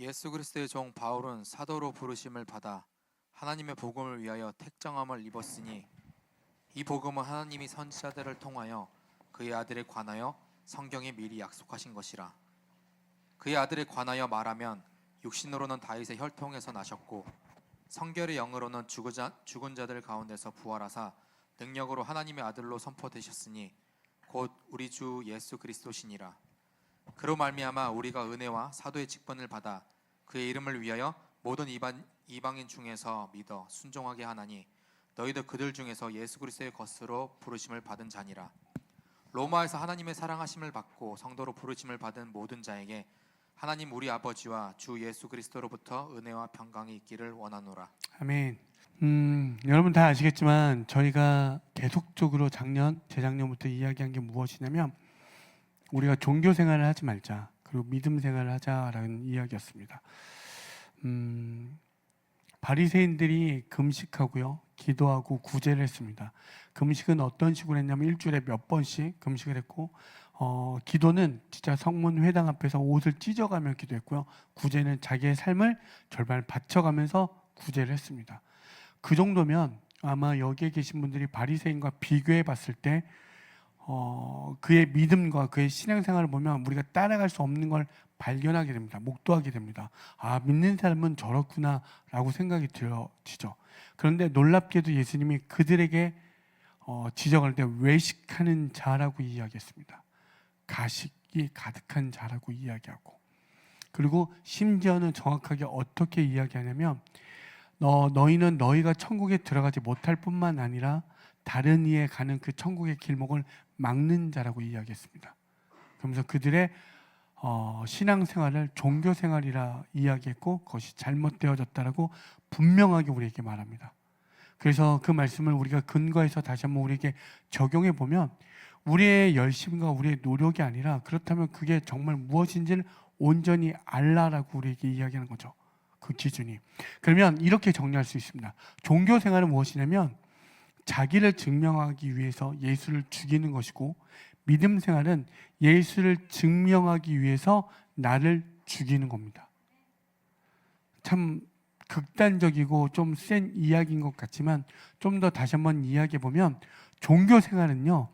예수 그리스도의 종 바울은 사도로 부르심을 받아 하나님의 복음을 위하여 택정함을 입었으니 이 복음은 하나님이 선지자들을 통하여 그의 아들에 관하여 성경에 미리 약속하신 것이라. 그의 아들에 관하여 말하면 육신으로는 다윗의 혈통에서 나셨고 성결의 영으로는 죽은 자들 가운데서 부활하사 능력으로 하나님의 아들로 선포되셨으니 곧 우리 주 예수 그리스도시니라. 그로 말미암아 우리가 은혜와 사도의 직분을 받아 그의 이름을 위하여 모든 이방인 중에서 믿어 순종하게 하나니 너희도 그들 중에서 예수 그리스도의 것으로 부르심을 받은 자니라. 로마에서 하나님의 사랑하심을 받고 성도로 부르심을 받은 모든 자에게 하나님 우리 아버지와 주 예수 그리스도로부터 은혜와 평강이 있기를 원하노라. 아멘. 여러분 다 아시겠지만 저희가 계속적으로 재작년부터 이야기한 게 무엇이냐면 우리가 종교 생활을 하지 말자, 그리고 믿음 생활을 하자라는 이야기였습니다. 바리새인들이 금식하고요, 기도하고 구제를 했습니다. 금식은 어떤 식으로 했냐면 일주일에 몇 번씩 금식을 했고, 기도는 진짜 성문 회당 앞에서 옷을 찢어가며 기도했고요, 구제는 자기의 삶을 절반을 바쳐가면서 구제를 했습니다. 그 정도면 아마 여기에 계신 분들이 바리새인과 비교해 봤을 때 그의 믿음과 그의 신앙생활을 보면 우리가 따라갈 수 없는 걸 발견하게 됩니다. 목도하게 됩니다. 아, 믿는 사람은 저렇구나 라고 생각이 들어지죠. 그런데 놀랍게도 예수님이 그들에게 지적할 때 외식하는 자라고 이야기했습니다. 가식이 가득한 자라고 이야기하고, 그리고 심지어는 정확하게 어떻게 이야기하냐면 너희는 너희가 천국에 들어가지 못할 뿐만 아니라 다른 이에 가는 그 천국의 길목을 막는 자라고 이야기했습니다. 그러면서 그들의 신앙생활을 종교생활이라 이야기했고 그것이 잘못되어졌다라고 분명하게 우리에게 말합니다. 그래서 그 말씀을 우리가 근거해서 다시 한번 우리에게 적용해 보면 우리의 열심과 우리의 노력이 아니라, 그렇다면 그게 정말 무엇인지를 온전히 알라라고 우리에게 이야기하는 거죠. 그 기준이. 그러면 이렇게 정리할 수 있습니다. 종교생활은 무엇이냐면 자기를 증명하기 위해서 예수를 죽이는 것이고, 믿음 생활은 예수를 증명하기 위해서 나를 죽이는 겁니다. 참 극단적이고 좀 센 이야기인 것 같지만 좀 더 다시 한번 이야기해 보면 종교 생활은요,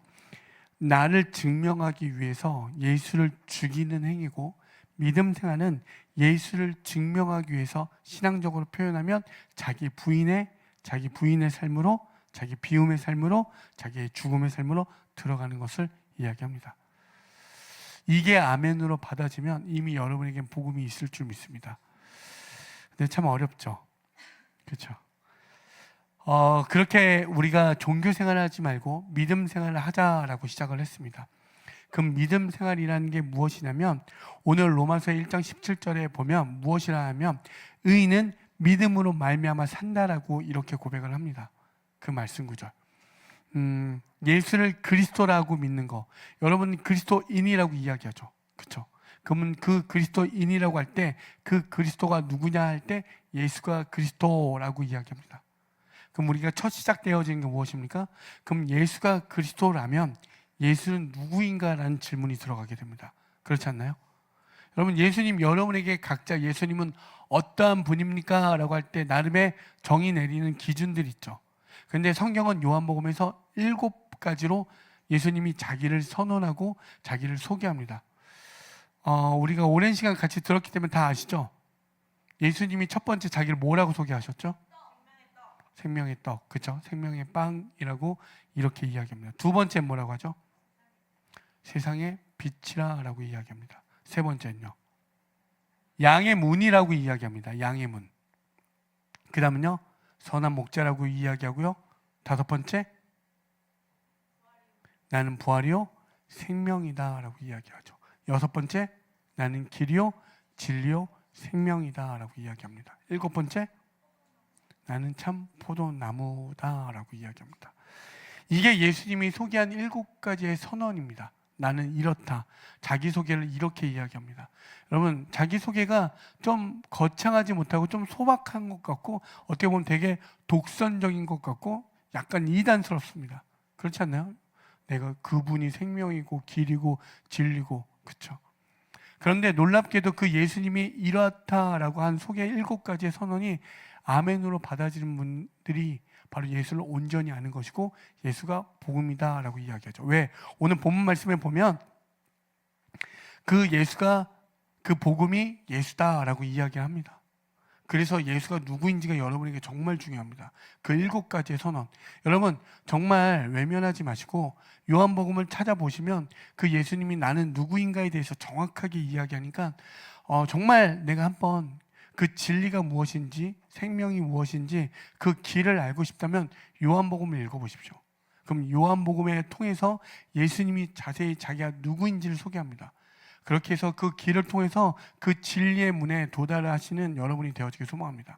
나를 증명하기 위해서 예수를 죽이는 행위고, 믿음 생활은 예수를 증명하기 위해서 신앙적으로 표현하면 자기 부인의 삶으로, 자기 비움의 삶으로, 자기의 죽음의 삶으로 들어가는 것을 이야기합니다. 이게 아멘으로 받아지면 이미 여러분에겐 복음이 있을 줄 믿습니다. 근데 참 어렵죠. 그렇죠? 그렇게 우리가 종교 생활을 하지 말고 믿음 생활을 하자라고 시작을 했습니다. 그럼 믿음 생활이라는 게 무엇이냐면 오늘 로마서 1장 17절에 보면 무엇이라 하면 의인은 믿음으로 말미암아 산다라고 이렇게 고백을 합니다. 그 말씀 구절. 예수를 그리스도라고 믿는 거, 여러분 그리스도인이라고 이야기하죠. 그렇죠? 그러면 그 그리스도인이라고 할 때 그 그리스도가 누구냐 할 때 예수가 그리스도라고 이야기합니다. 그럼 우리가 첫 시작되어진 게 무엇입니까? 그럼 예수가 그리스도라면 예수는 누구인가라는 질문이 들어가게 됩니다. 그렇지 않나요? 여러분, 예수님, 여러분에게 각자 예수님은 어떠한 분입니까? 라고 할 때 나름의 정의 내리는 기준들이 있죠. 그런데 성경은 요한복음에서 7가지로 예수님이 자기를 선언하고 자기를 소개합니다. 우리가 오랜 시간 같이 들었기 때문에 다 아시죠? 예수님이 첫 번째 자기를 뭐라고 소개하셨죠? 생명의 떡, 그렇죠? 생명의 빵이라고 이렇게 이야기합니다. 두 번째 뭐라고 하죠? 세상의 빛이라고 이야기합니다. 세 번째는요, 양의 문이라고 이야기합니다. 양의 문. 그 다음은요, 선한 목자라고 이야기하고요. 다섯 번째, 나는 부활이요 생명이다 라고 이야기하죠. 여섯 번째, 나는 길이요 진리요 생명이다 라고 이야기합니다. 일곱 번째, 나는 참 포도나무다 라고 이야기합니다. 이게 예수님이 소개한 7가지의 선언입니다. 나는 이렇다. 자기소개를 이렇게 이야기합니다. 여러분, 자기소개가 좀 거창하지 못하고 좀 소박한 것 같고 어떻게 보면 되게 독선적인 것 같고 약간 이단스럽습니다. 그렇지 않나요? 내가 그분이 생명이고 길이고 진리고, 그렇죠? 그런데 놀랍게도 그 예수님이 이렇다라고 한 소개 7가지의 선언이 아멘으로 받아들이는 분들이 바로 예수를 온전히 아는 것이고 예수가 복음이다라고 이야기하죠. 왜? 오늘 본문 말씀에 보면 그 예수가 그 복음이 예수다라고 이야기를 합니다. 그래서 예수가 누구인지가 여러분에게 정말 중요합니다. 그 7가지의 선언. 여러분 정말 외면하지 마시고 요한복음을 찾아보시면 그 예수님이 나는 누구인가에 대해서 정확하게 이야기하니까 정말 내가 한번 그 진리가 무엇인지 생명이 무엇인지 그 길을 알고 싶다면 요한복음을 읽어보십시오. 그럼 요한복음을 통해서 예수님이 자세히 자기가 누구인지를 소개합니다. 그렇게 해서 그 길을 통해서 그 진리의 문에 도달하시는 여러분이 되어지길 소망합니다.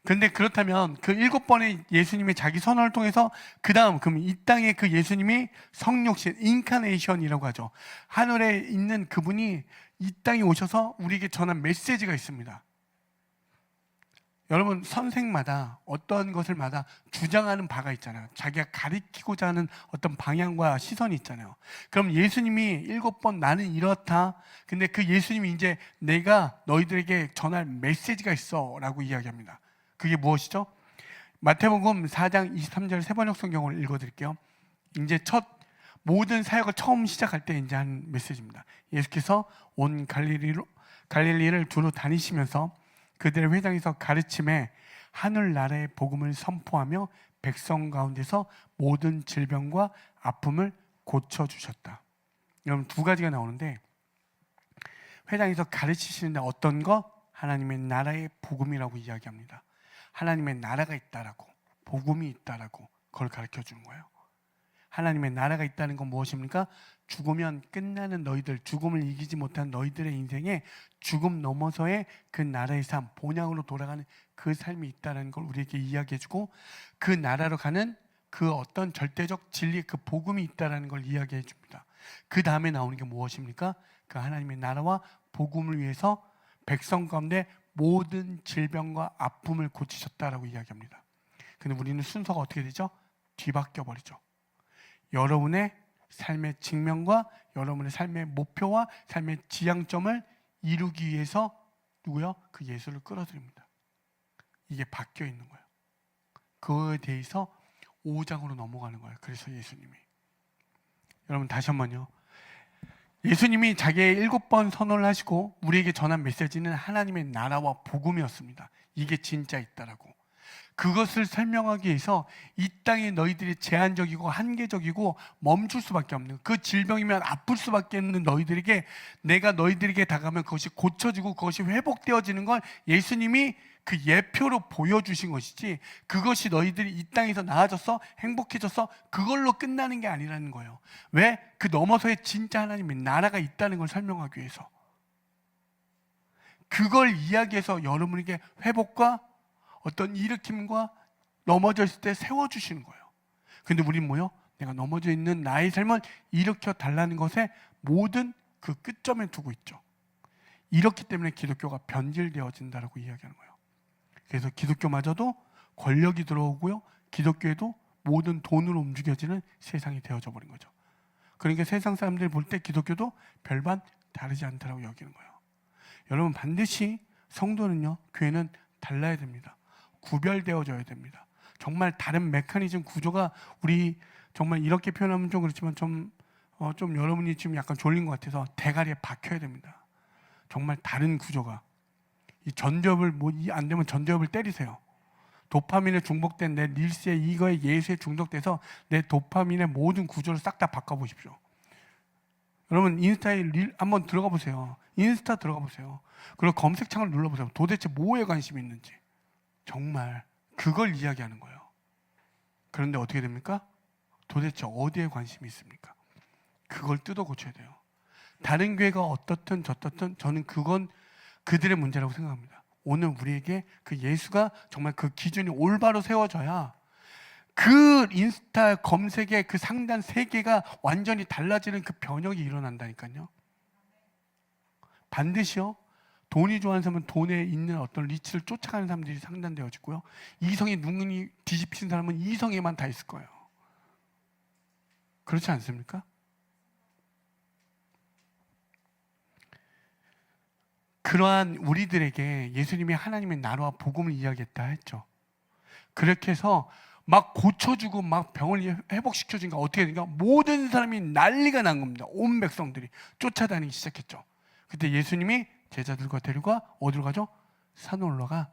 그런데 그렇다면 그 7번의 예수님의 자기 선언을 통해서 그 다음 그럼 이 땅에 그 예수님이 성육신 인카네이션이라고 하죠. 하늘에 있는 그분이 이 땅에 오셔서 우리에게 전한 메시지가 있습니다. 여러분 선생마다 어떤 것을마다 주장하는 바가 있잖아요. 자기가 가리키고자 하는 어떤 방향과 시선이 있잖아요. 그럼 예수님이 7번 나는 이렇다. 근데 그 예수님이 이제 내가 너희들에게 전할 메시지가 있어 라고 이야기합니다. 그게 무엇이죠? 마태복음 4장 23절 세번역 성경을 읽어드릴게요. 이제 모든 사역을 처음 시작할 때 이제 한 메시지입니다. 예수께서 온 갈릴리를 두루 다니시면서 그들의 회당에서 가르침에 하늘나라의 복음을 선포하며 백성 가운데서 모든 질병과 아픔을 고쳐주셨다. 여러분 2가지가 나오는데 회당에서 가르치시는데 어떤 거? 하나님의 나라의 복음이라고 이야기합니다. 하나님의 나라가 있다라고 복음이 있다라고 그걸 가르쳐 주는 거예요. 하나님의 나라가 있다는 건 무엇입니까? 죽으면 끝나는 너희들, 죽음을 이기지 못한 너희들의 인생에 죽음 넘어서의 그 나라의 삶, 본향으로 돌아가는 그 삶이 있다는 걸 우리에게 이야기해주고 그 나라로 가는 그 어떤 절대적 진리, 그 복음이 있다는 걸 이야기해 줍니다. 그 다음에 나오는 게 무엇입니까? 그 하나님의 나라와 복음을 위해서 백성 가운데 모든 질병과 아픔을 고치셨다라고 이야기합니다. 근데 우리는 순서가 어떻게 되죠? 뒤바뀌어 버리죠. 여러분의 삶의 직면과 여러분의 삶의 목표와 삶의 지향점을 이루기 위해서 누구요? 그 예수를 끌어들입니다. 이게 바뀌어 있는 거예요. 그거에 대해서 5장으로 넘어가는 거예요. 그래서 예수님이 여러분 다시 한번요. 예수님이 자기의 7번 선언을 하시고 우리에게 전한 메시지는 하나님의 나라와 복음이었습니다. 이게 진짜 있다라고. 그것을 설명하기 위해서 이 땅에 너희들이 제한적이고 한계적이고 멈출 수밖에 없는 그 질병이면 아플 수밖에 없는 너희들에게 내가 너희들에게 다가가면 그것이 고쳐지고 그것이 회복되어지는 걸 예수님이 그 예표로 보여주신 것이지 그것이 너희들이 이 땅에서 나아져서 행복해져서 그걸로 끝나는 게 아니라는 거예요. 왜? 그 넘어서의 진짜 하나님의 나라가 있다는 걸 설명하기 위해서 그걸 이야기해서 여러분에게 회복과 어떤 일으킴과 넘어져 있을 때 세워주시는 거예요. 근데 우린 뭐요? 내가 넘어져 있는 나의 삶을 일으켜 달라는 것에 모든 그 끝점에 두고 있죠. 이렇기 때문에 기독교가 변질되어진다라고 이야기하는 거예요. 그래서 기독교마저도 권력이 들어오고요. 기독교에도 모든 돈으로 움직여지는 세상이 되어져 버린 거죠. 그러니까 세상 사람들이 볼 때 기독교도 별반 다르지 않다라고 여기는 거예요. 여러분 반드시 성도는요. 교회는 달라야 됩니다. 구별되어져야 됩니다. 정말 다른 메커니즘 구조가 우리 정말 이렇게 표현하면 좀 그렇지만 좀 여러분이 지금 약간 졸린 것 같아서 대가리에 박혀야 됩니다. 정말 다른 구조가 이 전두엽을 안 되면 전두엽을 때리세요. 도파민에 중독된 내 릴스에 이거에 예수에 중독돼서 내 도파민의 모든 구조를 싹 다 바꿔보십시오. 여러분 인스타에 한번 들어가 보세요. 인스타 들어가 보세요. 그리고 검색창을 눌러보세요. 도대체 뭐에 관심이 있는지. 정말 그걸 이야기하는 거예요. 그런데 어떻게 됩니까? 도대체 어디에 관심이 있습니까? 그걸 뜯어 고쳐야 돼요. 다른 교회가 어떻든 저떻든 저는 그건 그들의 문제라고 생각합니다. 오늘 우리에게 그 예수가 정말 그 기준이 올바로 세워져야 그 인스타 검색의 그 상단 3개가 완전히 달라지는 그 변혁이 일어난다니까요. 반드시요. 돈이 좋아하는 사람은 돈에 있는 어떤 리치를 쫓아가는 사람들이 상단되어지고요. 이성의 눈이 뒤집힌 사람은 이성에만 다 있을 거예요. 그렇지 않습니까? 그러한 우리들에게 예수님이 하나님의 나라와 복음을 이야기했다 했죠. 그렇게 해서 막 고쳐주고 막 병을 회복시켜주니까 어떻게 되니까 모든 사람이 난리가 난 겁니다. 온 백성들이 쫓아다니기 시작했죠. 그때 예수님이 제자들과 데리고 어디로 가죠? 산 올라가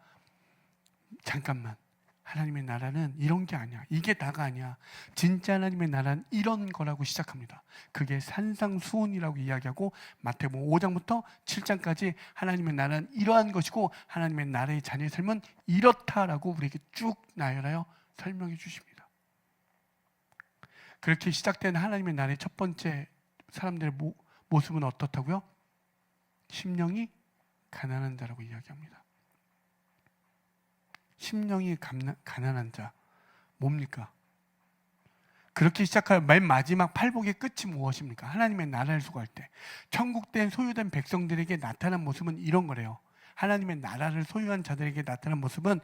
잠깐만, 하나님의 나라는 이런 게 아니야. 이게 다가 아니야. 진짜 하나님의 나라는 이런 거라고 시작합니다. 그게 산상수훈이라고 이야기하고 마태복음 5장부터 7장까지 하나님의 나라는 이러한 것이고 하나님의 나라의 자녀의 삶은 이렇다라고 우리에게 쭉 나열하여 설명해 주십니다. 그렇게 시작된 하나님의 나라의 첫 번째 사람들의 모습은 어떻다고요? 심령이 가난한 자라고 이야기합니다. 심령이 가난한 자 뭡니까? 그렇게 시작할 맨 마지막 팔복의 끝이 무엇입니까? 하나님의 나라를 소유할 때 천국된 소유된 백성들에게 나타난 모습은 이런 거래요. 하나님의 나라를 소유한 자들에게 나타난 모습은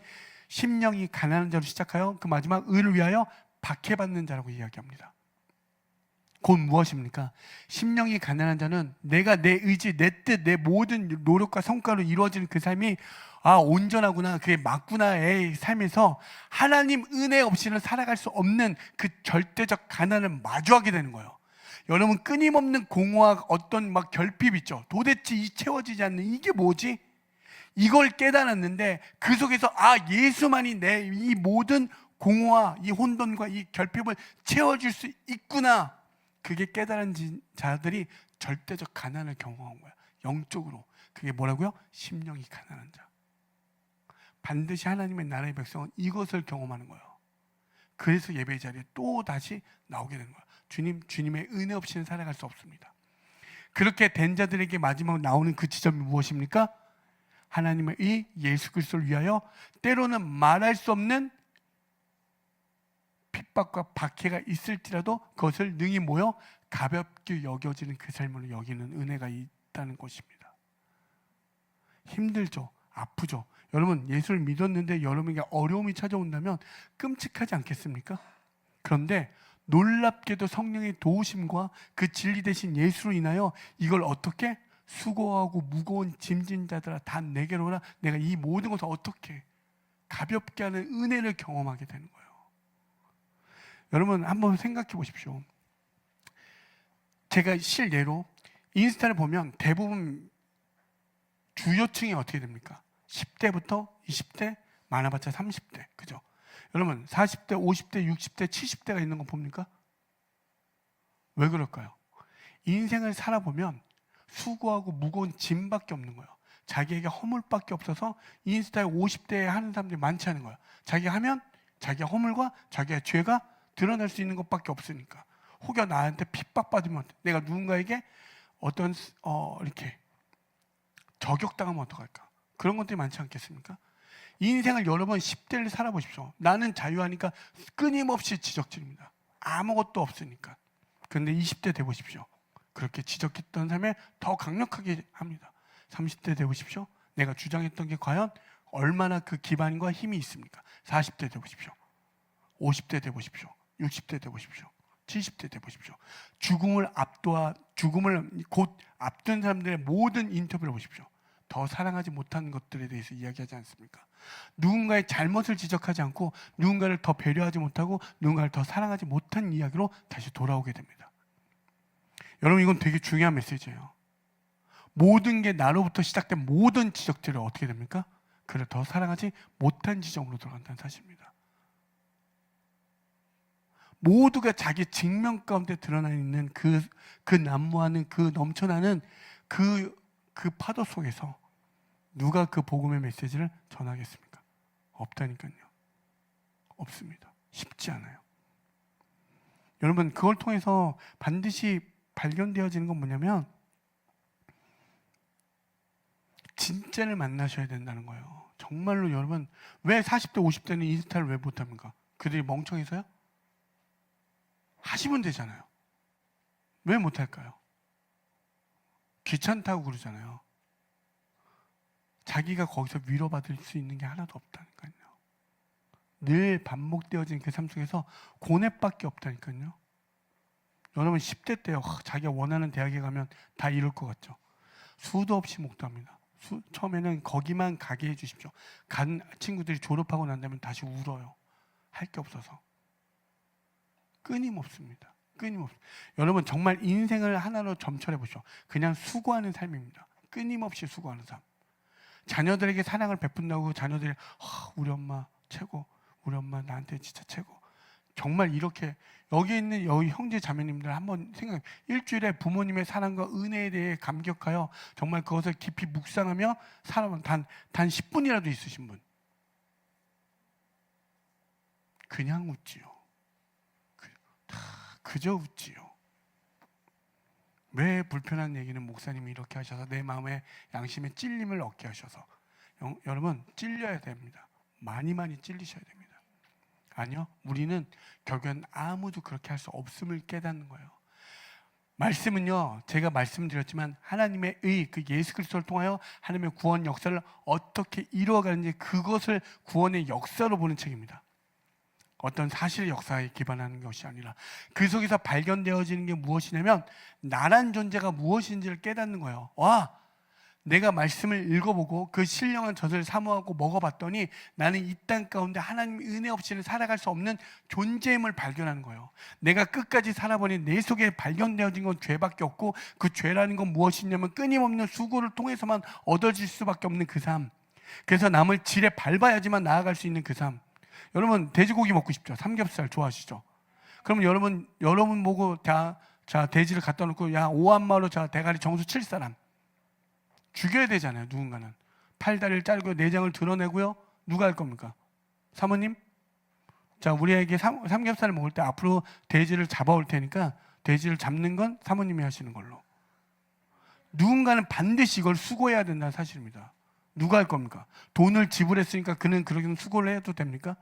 심령이 가난한 자로 시작하여 그 마지막 의를 위하여 박해받는 자라고 이야기합니다. 곧 무엇입니까? 심령이 가난한 자는 내가 내 의지, 내 뜻, 내 모든 노력과 성과로 이루어지는 그 삶이 온전하구나, 그게 맞구나의 삶에서 하나님 은혜 없이는 살아갈 수 없는 그 절대적 가난을 마주하게 되는 거예요. 여러분, 끊임없는 공허와 어떤 막 결핍 있죠. 도대체 이 채워지지 않는 이게 뭐지? 이걸 깨달았는데 그 속에서 예수만이 내 이 모든 공허와 이 혼돈과 이 결핍을 채워줄 수 있구나. 그게 깨달은 자들이 절대적 가난을 경험한 거야. 영적으로. 그게 뭐라고요? 심령이 가난한 자. 반드시 하나님의 나라의 백성은 이것을 경험하는 거예요. 그래서 예배의 자리에 또 다시 나오게 되는 거예요. 주님의 은혜 없이는 살아갈 수 없습니다. 그렇게 된 자들에게 마지막 나오는 그 지점이 무엇입니까? 하나님의 이 예수 그리스도를 위하여 때로는 말할 수 없는 핍박과 박해가 있을지라도 그것을 능히 모여 가볍게 여겨지는 그 삶을 여기는 은혜가 있다는 것입니다. 힘들죠. 아프죠. 여러분, 예수를 믿었는데 여러분에게 어려움이 찾아온다면 끔찍하지 않겠습니까? 그런데 놀랍게도 성령의 도우심과 그 진리 대신 예수로 인하여 이걸 어떻게 수고하고 무거운 짐진 자들아 다 내게로 오라. 내가 이 모든 것을 어떻게 가볍게 하는 은혜를 경험하게 되는 거예요. 여러분, 한번 생각해 보십시오. 제가 실례로 인스타를 보면 대부분 주요층이 어떻게 됩니까? 10대부터 20대, 많아봤자 30대. 그죠? 여러분, 40대, 50대, 60대, 70대가 있는 거 봅니까? 왜 그럴까요? 인생을 살아보면 수고하고 무거운 짐밖에 없는 거예요. 자기에게 허물밖에 없어서 인스타에 50대에 하는 사람들이 많지 않은 거예요. 자기가 하면 자기의 허물과 자기의 죄가 드러날 수 있는 것밖에 없으니까. 혹여 나한테 핍박받으면 내가 누군가에게 어떤 이렇게 저격당하면 어떡할까? 그런 것들이 많지 않겠습니까? 인생을 여러 번 10대를 살아보십시오. 나는 자유하니까 끊임없이 지적질입니다. 아무것도 없으니까. 그런데 20대 돼보십시오. 그렇게 지적했던 삶에 더 강력하게 합니다. 30대 돼보십시오. 내가 주장했던 게 과연 얼마나 그 기반과 힘이 있습니까? 40대 돼보십시오. 50대 돼보십시오. 60대 돼보십시오. 70대 돼보십시오. 죽음을 곧 앞둔 사람들의 모든 인터뷰를 보십시오. 더 사랑하지 못한 것들에 대해서 이야기하지 않습니까? 누군가의 잘못을 지적하지 않고 누군가를 더 배려하지 못하고 누군가를 더 사랑하지 못한 이야기로 다시 돌아오게 됩니다. 여러분, 이건 되게 중요한 메시지예요. 모든 게 나로부터 시작된 모든 지적들이 어떻게 됩니까? 그를 더 사랑하지 못한 지점으로 돌아간다는 사실입니다. 모두가 자기 직면 가운데 드러나 있는 그 난무하는 그 넘쳐나는 그 파도 속에서 누가 그 복음의 메시지를 전하겠습니까? 없다니까요. 없습니다. 쉽지 않아요. 여러분, 그걸 통해서 반드시 발견되어지는 건 뭐냐면 진짜를 만나셔야 된다는 거예요. 정말로 여러분, 왜 40대, 50대는 인스타를 왜 못합니까? 그들이 멍청해서요? 하시면 되잖아요. 왜 못할까요? 귀찮다고 그러잖아요. 자기가 거기서 위로받을 수 있는 게 하나도 없다니까요. 늘 반복되어진 그 삶 속에서 고뇌밖에 없다니까요. 여러분, 10대 때요, 자기가 원하는 대학에 가면 다 이룰 것 같죠? 수도 없이 목도합니다. 처음에는 거기만 가게 해주십시오. 간 친구들이 졸업하고 난 다음에 다시 울어요. 할 게 없어서. 끊임없습니다. 끊임없습니다. 여러분 정말 인생을 하나로 점철해 보시오. 그냥 수고하는 삶입니다. 끊임없이 수고하는 삶. 자녀들에게 사랑을 베푼다고 자녀들이 우리 엄마 최고, 우리 엄마 나한테 진짜 최고. 정말 이렇게 여기 있는 여기 형제 자매님들 한번 생각해. 일주일에 부모님의 사랑과 은혜에 대해 감격하여 정말 그것을 깊이 묵상하며 살아본 단 10분이라도 있으신 분. 그냥 웃지요. 그저 웃지요. 왜 불편한 얘기는 목사님이 이렇게 하셔서 내 마음에 양심의 찔림을 얻게 하셔서 여러분 찔려야 됩니다. 많이 찔리셔야 됩니다. 아니요, 우리는 결국엔 아무도 그렇게 할 수 없음을 깨닫는 거예요. 말씀은요, 제가 말씀드렸지만 하나님의 그 예수 그리스도를 통하여 하나님의 구원 역사를 어떻게 이루어가는지 그것을 구원의 역사로 보는 책입니다. 어떤 사실의 역사에 기반하는 것이 아니라 그 속에서 발견되어지는 게 무엇이냐면 나란 존재가 무엇인지를 깨닫는 거예요. 와, 내가 말씀을 읽어보고 그 신령한 젖을 사모하고 먹어봤더니 나는 이 땅 가운데 하나님의 은혜 없이는 살아갈 수 없는 존재임을 발견하는 거예요. 내가 끝까지 살아보니 내 속에 발견되어진 건 죄밖에 없고 그 죄라는 건 무엇이냐면 끊임없는 수고를 통해서만 얻어질 수밖에 없는 그 삶. 그래서 남을 질에 밟아야지만 나아갈 수 있는 그 삶. 여러분 돼지고기 먹고 싶죠? 삼겹살 좋아하시죠? 그럼 여러분 보고 자 돼지를 갖다 놓고 야 오한마로 자 대가리 정수 칠 사람 죽여야 되잖아요. 누군가는 팔다리를 자르고 내장을 드러내고요. 누가 할 겁니까? 사모님? 자 우리에게 삼겹살을 먹을 때 앞으로 돼지를 잡아올 테니까 돼지를 잡는 건 사모님이 하시는 걸로. 누군가는 반드시 이걸 수고해야 된다는 사실입니다. 누가 할 겁니까? 돈을 지불했으니까 그는 그렇게 수고를 해도 됩니까?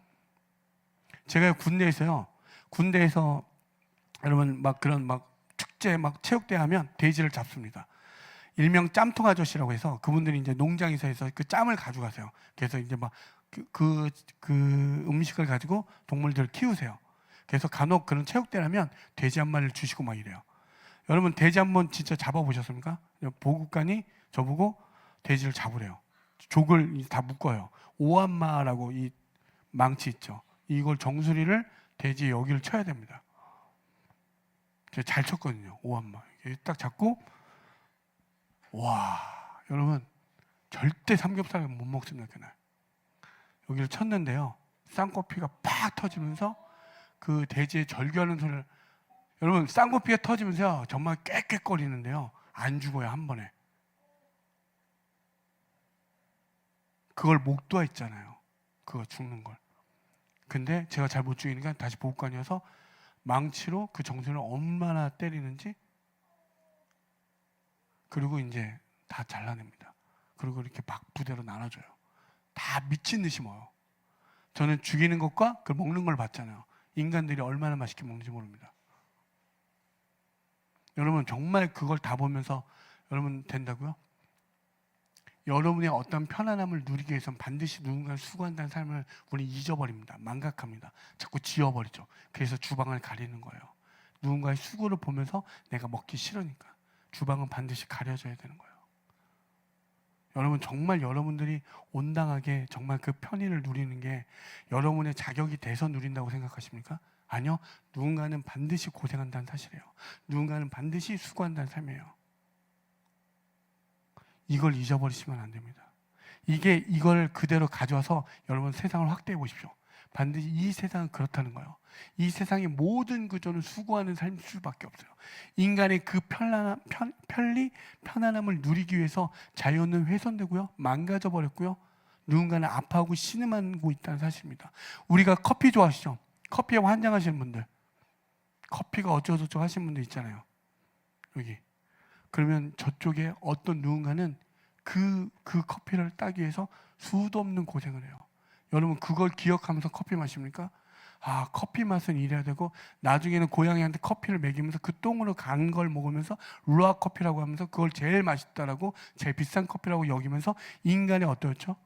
제가 군대에서 여러분 그런 축제 축제 하면 돼지를 잡습니다. 일명 짬통 아저씨라고 해서 그분들이 이제 농장에서 해서 그 짬을 가져가세요. 그래서 이제 그 음식을 가지고 동물들을 키우세요. 그래서 간혹 그런 체육대라면 돼지 한 마리를 주시고 막 이래요. 여러분 돼지 한번 진짜 잡아보셨습니까? 보급관이 저보고 돼지를 잡으래요. 족을 다 묶어요. 오한마라고 이 망치 있죠. 이걸 정수리를 돼지 여기를 쳐야 됩니다. 제가 잘 쳤거든요. 오한마. 딱 잡고 와 여러분 절대 삼겹살을 못 먹습니다. 그날 여기를 쳤는데요. 쌍꺼피가 팍 터지면서 그 돼지의 절규하는 소리를 여러분 쌍꺼피가 터지면서 정말 꽥꽥거리는데요. 안 죽어요. 한 번에. 그걸 목도했잖아요. 그거 죽는 걸. 근데 제가 잘 못 죽이니까 다시 보호관이어서 망치로 그 정신을 얼마나 때리는지 그리고 이제 다 잘라냅니다. 그리고 이렇게 막 부대로 나눠줘요. 다 미친 듯이 먹어요. 저는 죽이는 것과 그 먹는 걸 봤잖아요. 인간들이 얼마나 맛있게 먹는지 모릅니다. 여러분 정말 그걸 다 보면서 여러분 된다고요? 여러분의 어떤 편안함을 누리기 위해서는 반드시 누군가를 수고한다는 삶을 우리 잊어버립니다. 망각합니다. 자꾸 지워버리죠. 그래서 주방을 가리는 거예요. 누군가의 수고를 보면서 내가 먹기 싫으니까 주방은 반드시 가려져야 되는 거예요. 여러분 정말 여러분들이 온당하게 정말 그 편의를 누리는 게 여러분의 자격이 돼서 누린다고 생각하십니까? 아니요. 누군가는 반드시 고생한다는 사실이에요. 누군가는 반드시 수고한다는 삶이에요. 이걸 잊어버리시면 안 됩니다. 이걸 그대로 가져와서 여러분 세상을 확대해 보십시오. 반드시 이 세상은 그렇다는 거예요. 이 세상의 모든 구조는 수고하는 삶일 수밖에 없어요. 인간의 그 편안함을 누리기 위해서 자연은 훼손되고요. 망가져 버렸고요. 누군가는 아파하고 신음하고 있다는 사실입니다. 우리가 커피 좋아하시죠? 커피에 환장하시는 분들. 커피가 어쩌고저쩌고 하시는 분들 있잖아요. 여기. 그러면 저쪽에 어떤 누군가는 그 커피를 따기 위해서 수도 없는 고생을 해요. 여러분 그걸 기억하면서 커피 마십니까? 아 커피 맛은 이래야 되고 나중에는 고양이한테 커피를 먹이면서 그 똥으로 간 걸 먹으면서 루아 커피라고 하면서 그걸 제일 맛있다라고 제일 비싼 커피라고 여기면서 인간의 어떠했죠?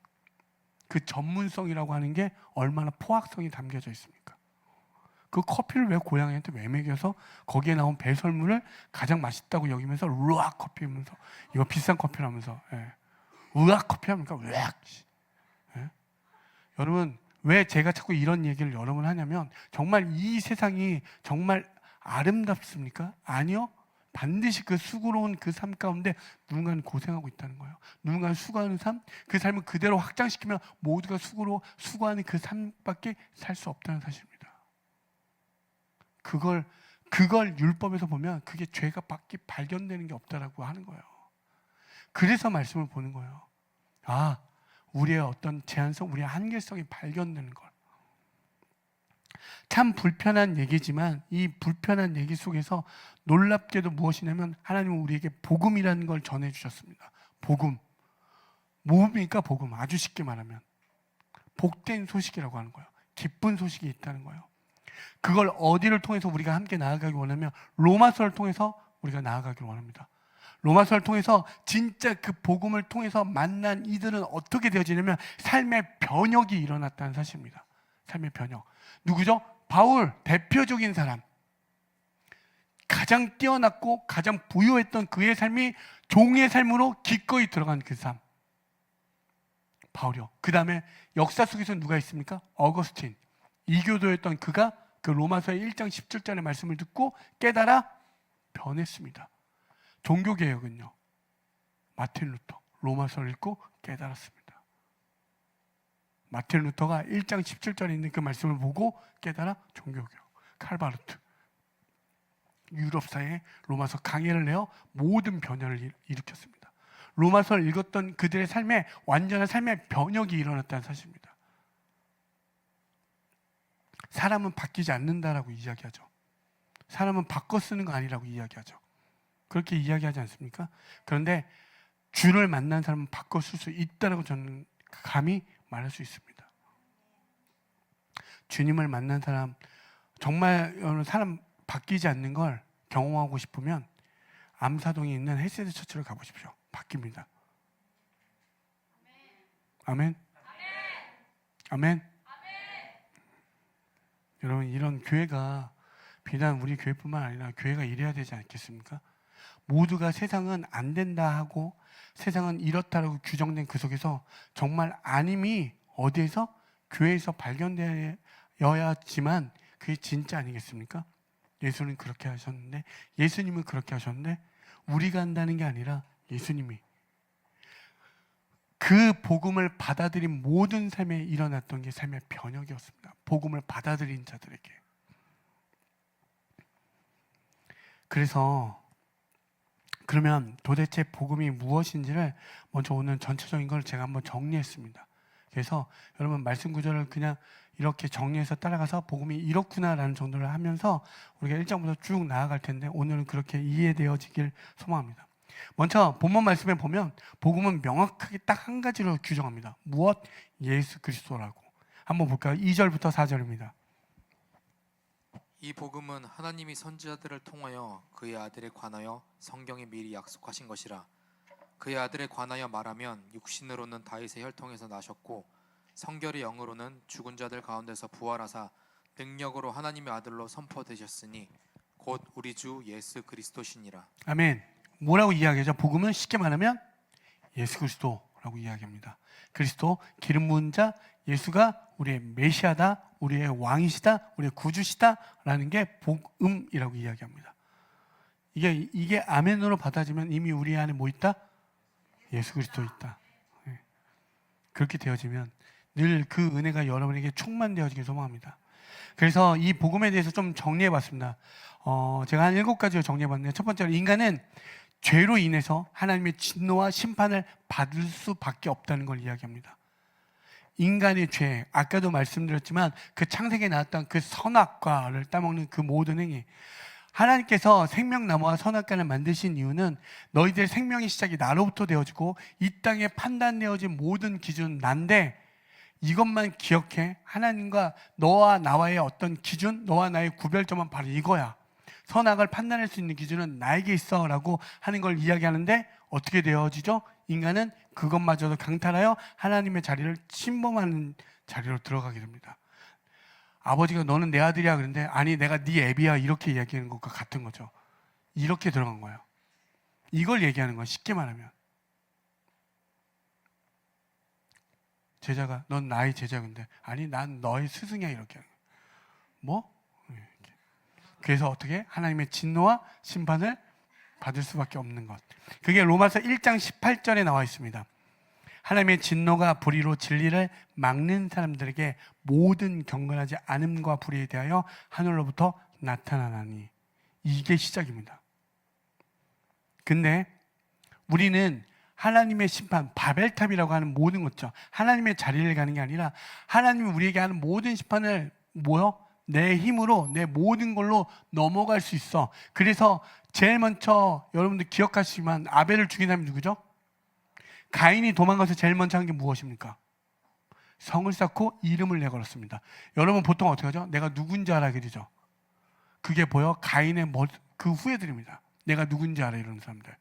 그 전문성이라고 하는 게 얼마나 포악성이 담겨져 있습니까? 그 커피를 왜 고양이한테 왜 먹여서 거기에 나온 배설물을 가장 맛있다고 여기면서 루아 커피면서 이거 비싼 커피라면서 으악 커피 합니까? 으악. 예? 여러분, 왜 제가 자꾸 이런 얘기를 여러 번 하냐면 정말 이 세상이 정말 아름답습니까? 아니요. 반드시 그 수고로운 그 삶 가운데 누군가는 고생하고 있다는 거예요. 누군가는 수고하는 삶, 그 삶을 그대로 확장시키면 모두가 수고하는 그 삶밖에 살 수 없다는 사실입니다. 그걸 율법에서 보면 그게 죄가 밖에 발견되는 게 없다라고 하는 거예요. 그래서 말씀을 보는 거예요. 아, 우리의 어떤 제한성, 우리의 한계성이 발견되는 걸. 참 불편한 얘기지만 이 불편한 얘기 속에서 놀랍게도 무엇이냐면 하나님은 우리에게 복음이라는 걸 전해주셨습니다. 복음. 뭡니까 복음? 아주 쉽게 말하면 복된 소식이라고 하는 거예요. 기쁜 소식이 있다는 거예요. 그걸 어디를 통해서 우리가 함께 나아가기 원하면 로마서를 통해서 우리가 나아가길 원합니다. 로마서를 통해서 진짜 그 복음을 통해서 만난 이들은 어떻게 되어지냐면 삶의 변혁이 일어났다는 사실입니다. 삶의 변혁. 누구죠? 바울, 대표적인 사람. 가장 뛰어났고 가장 부유했던 그의 삶이 종의 삶으로 기꺼이 들어간 그 삶. 바울이요. 그 다음에 역사 속에서 누가 있습니까? 어거스틴. 이교도였던 그가 그 로마서의 1장 17절의 말씀을 듣고 깨달아 변했습니다. 종교개혁은요, 마틴 루터, 로마서를 읽고 깨달았습니다. 마틴 루터가 1장 17절에 있는 그 말씀을 보고 깨달아 종교개혁. 칼바르트, 유럽사회에 로마서 강해를 내어 모든 변화를 일으켰습니다. 로마서를 읽었던 그들의 삶에 완전한 삶의 변혁이 일어났다는 사실입니다. 사람은 바뀌지 않는다라고 이야기하죠. 사람은 바꿔 쓰는 거 아니라고 이야기하죠. 그렇게 이야기하지 않습니까? 그런데 주를 만난 사람은 바꿔 쓸 수 있다라고 저는 감히 말할 수 있습니다. 주님을 만난 사람, 정말 사람 바뀌지 않는 걸 경험하고 싶으면 암사동에 있는 헬세드 처치를 가보십시오. 바뀝니다. 아멘. 아멘. 여러분, 이런 교회가 비단 우리 교회뿐만 아니라 교회가 이래야 되지 않겠습니까? 모두가 세상은 안 된다 하고 세상은 이렇다라고 규정된 그 속에서 정말 아님이 어디에서? 교회에서 발견되어야지만 그게 진짜 아니겠습니까? 예수는 그렇게 하셨는데, 예수님은 그렇게 하셨는데 우리가 한다는 게 아니라 예수님이 그 복음을 받아들인 모든 삶에 일어났던 게 삶의 변혁이었습니다. 복음을 받아들인 자들에게. 그래서 그러면 도대체 복음이 무엇인지를 먼저 오늘 전체적인 걸 제가 한번 정리했습니다. 그래서 여러분 말씀 구절을 그냥 이렇게 정리해서 따라가서 복음이 이렇구나라는 정도를 하면서 우리가 1장부터 쭉 나아갈 텐데 오늘은 그렇게 이해되어지길 소망합니다. 먼저 본문 말씀에 보면 복음은 명확하게 딱 한 가지로 규정합니다. 무엇? 예수 그리스도라고. 한번 볼까요? 2절부터 4절입니다. 이 복음은 하나님이 선지자들을 통하여 그의 아들에 관하여 성경에 미리 약속하신 것이라. 그의 아들에 관하여 말하면 육신으로는 다윗의 혈통에서 나셨고 성결의 영으로는 죽은 자들 가운데서 부활하사 능력으로 하나님의 아들로 선포되셨으니 곧 우리 주 예수 그리스도시니라. 아멘. 뭐라고 이야기하죠? 복음은 쉽게 말하면 예수 그리스도라고 이야기합니다. 그리스도, 기름 부은 자, 예수가 우리의 메시아다, 우리의 왕이시다, 우리의 구주시다라는 게 복음이라고 이야기합니다. 이게 아멘으로 받아지면 이미 우리 안에 뭐 있다? 예수 그리스도 있다. 그렇게 되어지면 늘 그 은혜가 여러분에게 충만되어지길 소망합니다. 그래서 이 복음에 대해서 좀 정리해봤습니다. 제가 한 7가지로 정리해봤는데, 첫 번째로 인간은 죄로 인해서 하나님의 진노와 심판을 받을 수밖에 없다는 걸 이야기합니다. 인간의 죄, 아까도 말씀드렸지만 그 창세기에 나왔던 그 선악과를 따먹는 그 모든 행위, 하나님께서 생명나무와 선악과를 만드신 이유는 너희들의 생명의 시작이 나로부터 되어지고 이 땅에 판단되어진 모든 기준은 난데, 이것만 기억해. 하나님과 너와 나와의 어떤 기준, 너와 나의 구별점은 바로 이거야. 선악을 판단할 수 있는 기준은 나에게 있어 라고 하는 걸 이야기하는데, 어떻게 되어지죠? 인간은 그것마저도 강탈하여 하나님의 자리를 침범하는 자리로 들어가게 됩니다. 아버지가 너는 내 아들이야 그런데, 아니 내가 네 애비야, 이렇게 이야기하는 것과 같은 거죠. 이렇게 들어간 거예요. 이걸 얘기하는 거예요, 쉽게 말하면. 제자가 넌 나의 제자인데 아니 난 너의 스승이야 이렇게 하는 거예요. 뭐? 이렇게. 그래서 어떻게 하나님의 진노와 심판을 받을 수밖에 없는 것. 그게 로마서 1장 18절에 나와 있습니다. 하나님의 진노가 불의로 진리를 막는 사람들에게 모든 경건하지 않음과 불의에 대하여 하늘로부터 나타나나니. 이게 시작입니다. 근데 우리는 하나님의 심판, 바벨탑이라고 하는 모든 것죠. 하나님의 자리를 가는 게 아니라 하나님이 우리에게 하는 모든 심판을 내 힘으로 내 모든 걸로 넘어갈 수 있어. 그래서 제일 먼저 여러분들 기억하시지만 아벨을 죽인 사람이 누구죠? 가인이 도망가서 제일 먼저 한 게 무엇입니까? 성을 쌓고 이름을 내걸었습니다. 여러분 보통 어떻게 하죠? 내가 누군지 알아 그러죠. 그게 가인의 그 후예들입니다. 내가 누군지 알아 이러는 사람들.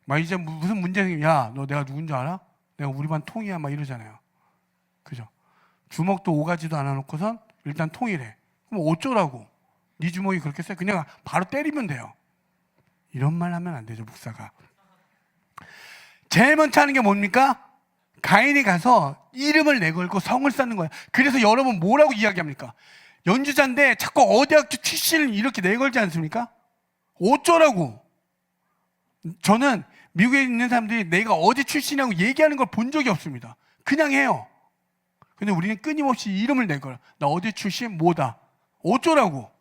막 이제 무슨 문제 생기면 야, 너 내가 누군지 알아? 내가 우리 반 통이야 막 이러잖아요. 그죠? 주먹도 오가지도 않아 놓고선 일단 통이래. 그럼 어쩌라고? 네 주먹이 그렇게 세? 그냥 바로 때리면 돼요. 이런 말 하면 안 되죠, 목사가. 제일 먼저 하는 게 뭡니까? 가인이 가서 이름을 내걸고 성을 쌓는 거예요. 그래서 여러분 뭐라고 이야기합니까? 연주자인데 자꾸 어대학교 출신을 이렇게 내걸지 않습니까? 어쩌라고? 저는 미국에 있는 사람들이 내가 어디 출신이라고 얘기하는 걸 본 적이 없습니다. 그냥 해요. 근데 우리는 끊임없이 이름을 내걸어. 나 어디 출신 뭐다. 어쩌라고?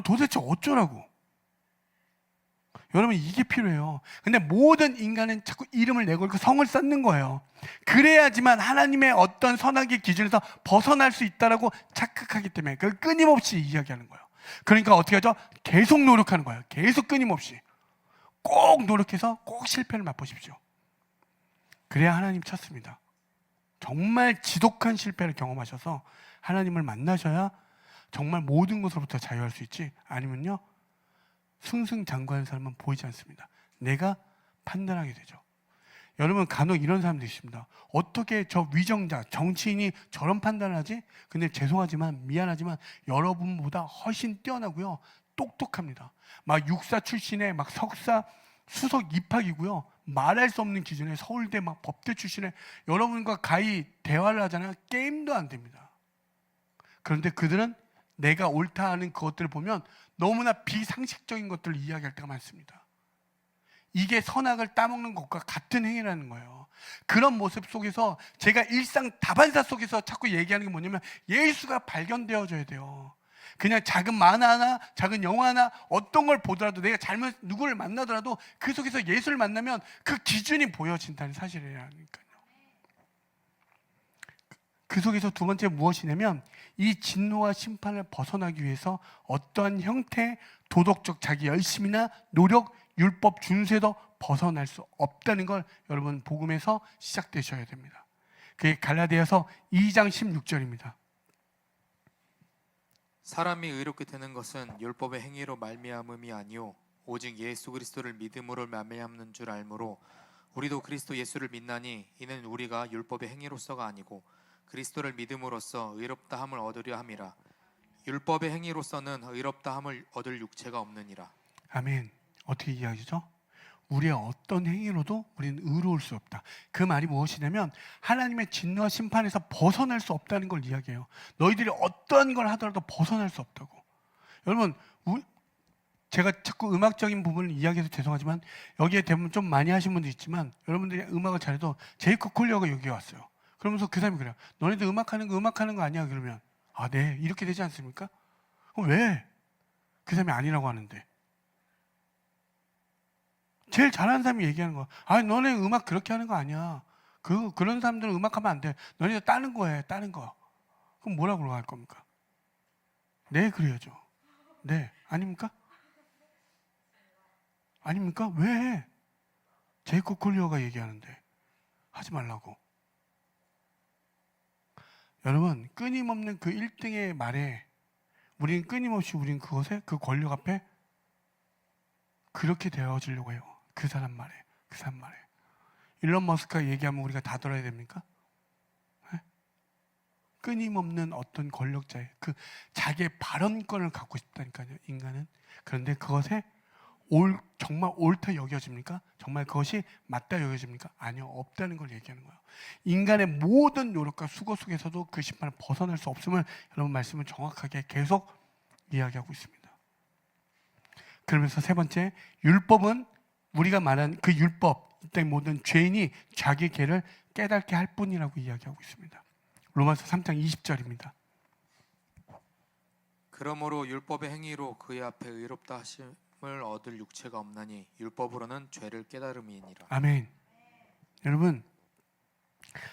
도대체 어쩌라고? 여러분 이게 필요해요. 근데 모든 인간은 자꾸 이름을 내걸고 성을 쌓는 거예요. 그래야지만 하나님의 어떤 선악의 기준에서 벗어날 수 있다라고 착각하기 때문에 그걸 끊임없이 이야기하는 거예요. 그러니까 어떻게 하죠? 계속 노력하는 거예요. 계속 끊임없이. 꼭 노력해서 꼭 실패를 맛보십시오. 그래야 하나님 찾습니다. 정말 지독한 실패를 경험하셔서 하나님을 만나셔야 정말 모든 것으로부터 자유할 수 있지. 아니면요 승승장구하는 사람은 보이지 않습니다. 내가 판단하게 되죠. 여러분 간혹 이런 사람도 있습니다. 어떻게 저 위정자, 정치인이 저런 판단을 하지? 근데 죄송하지만 미안하지만 여러분보다 훨씬 뛰어나고요. 똑똑합니다. 막 육사 출신의 막 석사, 수석 입학이고요. 말할 수 없는 기준에 서울대 막 법대 출신의 여러분과 가히 대화를 하잖아요. 게임도 안 됩니다. 그런데 그들은 내가 옳다 하는 그것들을 보면 너무나 비상식적인 것들을 이야기할 때가 많습니다. 이게 선악을 따먹는 것과 같은 행위라는 거예요. 그런 모습 속에서 제가 일상 다반사 속에서 자꾸 얘기하는 게 뭐냐면 예수가 발견되어져야 돼요. 그냥 작은 만화 하나, 작은 영화 하나, 어떤 걸 보더라도 내가 잘못 누구를 만나더라도 그 속에서 예수를 만나면 그 기준이 보여진다는 사실이라니까요. 그 속에서 두 번째 무엇이냐면 이 진노와 심판을 벗어나기 위해서 어떠한 형태의 도덕적 자기 열심이나 노력, 율법 준수에도 벗어날 수 없다는 걸 여러분 복음에서 시작되셔야 됩니다. 그게 갈라디아서 2장 16절입니다. 사람이 의롭게 되는 것은 율법의 행위로 말미암음이 아니요 오직 예수 그리스도를 믿음으로 말미암는 줄 알므로 우리도 그리스도 예수를 믿나니 이는 우리가 율법의 행위로서가 아니고 그리스도를 믿음으로써 의롭다함을 얻으려 함이라. 율법의 행위로서는 의롭다함을 얻을 육체가 없느니라. 아멘. 어떻게 이야기죠? 우리의 어떤 행위로도 우리는 의로울 수 없다. 그 말이 무엇이냐면 하나님의 진노와 심판에서 벗어날 수 없다는 걸 이야기해요. 너희들이 어떠한 걸 하더라도 벗어날 수 없다고. 여러분 제가 자꾸 음악적인 부분을 이야기해서 죄송하지만 여기에 대부분 좀 많이 하신 분도 있지만 여러분들이 음악을 잘해도 제이콥 콜리어가 여기에 왔어요. 그러면서 그 사람이 그래요. 너네들 음악하는 거 아니야? 그러면 아, 네. 이렇게 되지 않습니까? 그럼 왜? 그 사람이 아니라고 하는데. 제일 잘하는 사람이 얘기하는 거야. 아, 너네 음악 그렇게 하는 거 아니야. 그런 사람들은 음악하면 안 돼. 너네들 다른 거 해. 다른 거. 그럼 뭐라고 할 겁니까? 네, 그래야죠. 네. 아닙니까? 아닙니까? 왜 해? 제이콥 콜리어가 얘기하는데 하지 말라고. 여러분 끊임없는 그 1등의 말에 우리는 끊임없이 우리는 그것에 그 권력 앞에 그렇게 되어지려고 해요. 그 사람 말에. 일론 머스크가 얘기하면 우리가 다 들어야 됩니까? 네? 끊임없는 어떤 권력자의 그 자기의 발언권을 갖고 싶다니까요. 인간은. 그런데 그것에 정말 옳다 여겨집니까? 정말 그것이 맞다 여겨집니까? 아니요, 없다는 걸 얘기하는 거예요. 인간의 모든 노력과 수고 속에서도 그 심판을 벗어날 수 없음을 여러분 말씀을 정확하게 계속 이야기하고 있습니다. 그러면서 세 번째, 율법은 우리가 말한 그 율법, 이 땅의 모든 죄인이 자기 죄를 깨닫게 할 뿐이라고 이야기하고 있습니다. 로마서 3장 20절입니다. 그러므로 율법의 행위로 그의 앞에 의롭다 하심을 얻을 육체가 없나니 율법으로는 죄를 깨달음이니라. 아멘. 여러분,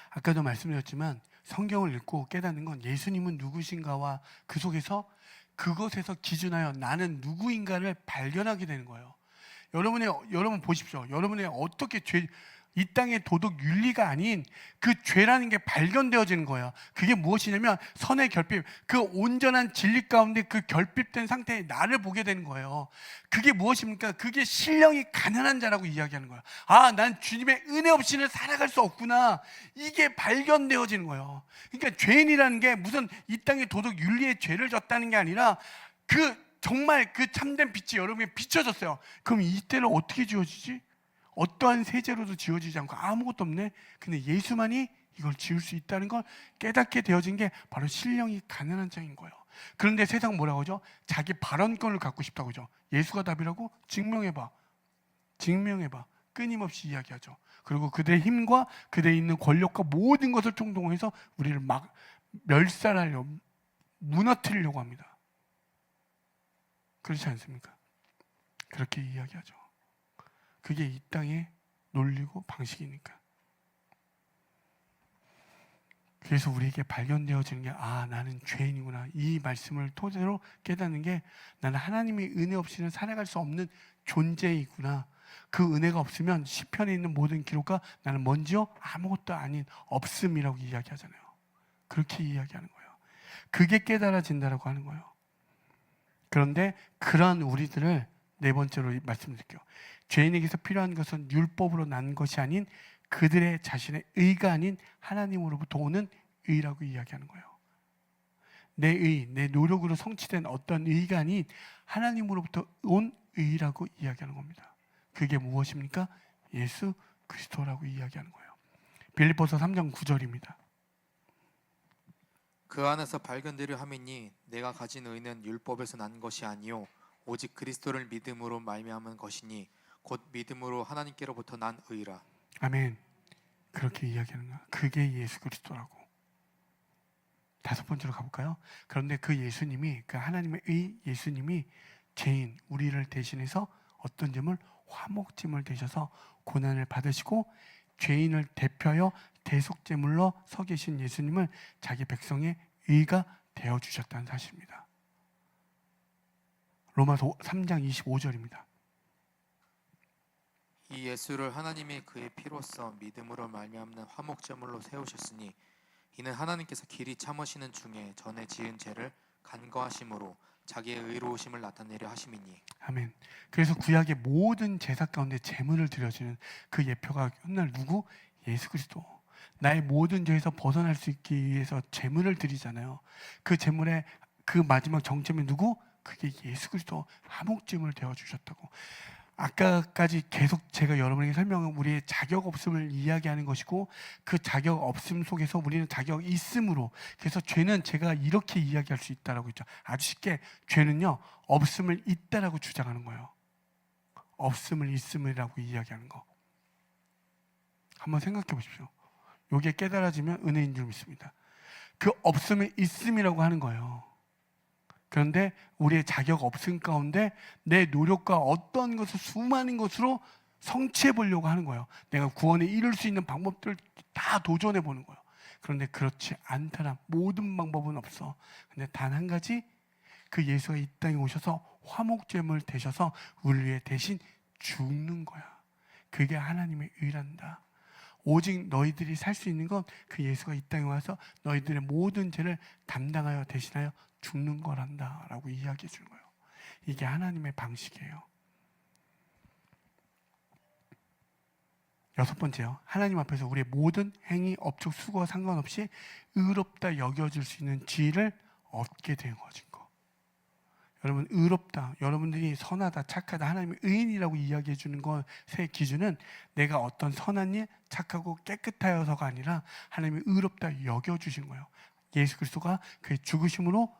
아까도 말씀드렸지만 성경을 읽고 깨닫는 건 예수님은 누구신가와 그 속에서 그것에서 기준하여 나는 누구인가를 발견하게 되는 거예요. 여러분 보십시오. 여러분의 어떻게 이 땅의 도덕 윤리가 아닌 그 죄라는 게 발견되어지는 거예요. 그게 무엇이냐면 선의 결핍, 그 온전한 진리 가운데 그 결핍된 상태의 나를 보게 되는 거예요. 그게 무엇입니까? 그게 신령이 가난한 자라고 이야기하는 거예요. 아, 난 주님의 은혜 없이는 살아갈 수 없구나. 이게 발견되어지는 거예요. 그러니까 죄인이라는 게 무슨 이 땅의 도덕 윤리의 죄를 졌다는 게 아니라 정말 그 참된 빛이 여러분에게 비춰졌어요. 그럼 이때는 어떻게 지워지지? 어떠한 세제로도 지워지지 않고 아무것도 없네. 근데 예수만이 이걸 지울 수 있다는 걸 깨닫게 되어진 게 바로 신령이 가난한 자인 거예요. 그런데 세상 뭐라고 하죠? 자기 발언권을 갖고 싶다고 하죠. 예수가 답이라고? 증명해봐. 끊임없이 이야기하죠. 그리고 그들의 힘과 그들의 있는 권력과 모든 것을 총동원해서 우리를 막 멸살하려고, 무너뜨리려고 합니다. 그렇지 않습니까? 그렇게 이야기하죠. 그게 이 땅의 논리고 방식이니까. 그래서 우리에게 발견되어지는 게 나는 죄인이구나. 이 말씀을 토대로 깨닫는 게 나는 하나님의 은혜 없이는 살아갈 수 없는 존재이구나. 그 은혜가 없으면 시편에 있는 모든 기록과 나는 뭔지요? 아무것도 아닌 없음이라고 이야기하잖아요. 그렇게 이야기하는 거예요. 그게 깨달아진다라고 하는 거예요. 그런데 그러한 우리들을 네 번째로 말씀드릴게요. 죄인에게서 필요한 것은 율법으로 난 것이 아닌 그들의 자신의 의가 아닌 하나님으로부터 오는 의라고 이야기하는 거예요. 내 노력으로 성취된 어떤 의가 아닌 하나님으로부터 온 의라고 이야기하는 겁니다. 그게 무엇입니까? 예수 그리스도라고 이야기하는 거예요. 빌립보서 3장 9절입니다. 그 안에서 발견되려 함이니 내가 가진 의는 율법에서 난 것이 아니요 오직 그리스도를 믿음으로 말미암은 것이니 곧 믿음으로 하나님께로부터 난 의라. 아멘. 그렇게 이야기하는 거야. 그게 예수 그리스도라고. 다섯 번째로 가볼까요? 그런데 그 예수님이, 그 하나님의 의 예수님이 죄인 우리를 대신해서 어떤 점을 화목제물 되셔서 고난을 받으시고 죄인을 대표하여 대속제물로 서 계신 예수님을 자기 백성의 의가 되어 주셨다는 사실입니다. 로마서 3장 25절입니다. 이 예수를 하나님이 그의 피로써 믿음으로 말미암는 화목제물로 세우셨으니 이는 하나님께서 길이 참으시는 중에 전에 지은 죄를 간거하심으로 자기의 의로우심을 나타내려 하심이니. 아멘. 그래서 구약의 모든 제사 가운데 제물을 드려지는 그 예표가 훗날 누구? 예수 그리스도. 나의 모든 죄에서 벗어날 수 있기 위해서 제물을 드리잖아요. 그 제물의 그 마지막 정점이 누구? 그게 예수 그리스도 화목제물을 되어 주셨다고. 아까까지 계속 제가 여러분에게 설명한 우리의 자격 없음을 이야기하는 것이고 그 자격 없음 속에서 우리는 자격 있음으로, 그래서 죄는 제가 이렇게 이야기할 수 있다라고 했죠. 아주 쉽게 죄는요 없음을 있다라고 주장하는 거예요. 없음을 있음이라고 이야기하는 거. 한번 생각해 보십시오. 이게 깨달아지면 은혜인 줄 믿습니다. 그 없음을 있음이라고 하는 거예요. 그런데 우리의 자격 없음 가운데 내 노력과 어떤 것을 수많은 것으로 성취해 보려고 하는 거예요. 내가 구원에 이룰 수 있는 방법들을 다 도전해 보는 거예요. 그런데 그렇지 않다라. 모든 방법은 없어. 근데 단 한 가지, 그 예수가 이 땅에 오셔서 화목제물 되셔서 우리 위해 대신 죽는 거야. 그게 하나님의 의란다. 오직 너희들이 살 수 있는 건 그 예수가 이 땅에 와서 너희들의 모든 죄를 담당하여 대신하여 죽는 거란다 라고 이야기해 주는 거예요. 이게 하나님의 방식이에요. 여섯 번째요. 하나님 앞에서 우리의 모든 행위, 업적, 수고와 상관없이 의롭다 여겨질 수 있는 지위를 얻게 된 거죠. 여러분 의롭다, 여러분들이 선하다, 착하다, 하나님의 의인이라고 이야기해 주는 것의 기준은 내가 어떤 선한 일, 착하고 깨끗하여서가 아니라 하나님이 의롭다 여겨주신 거예요. 예수 그리스도가 그의 죽으심으로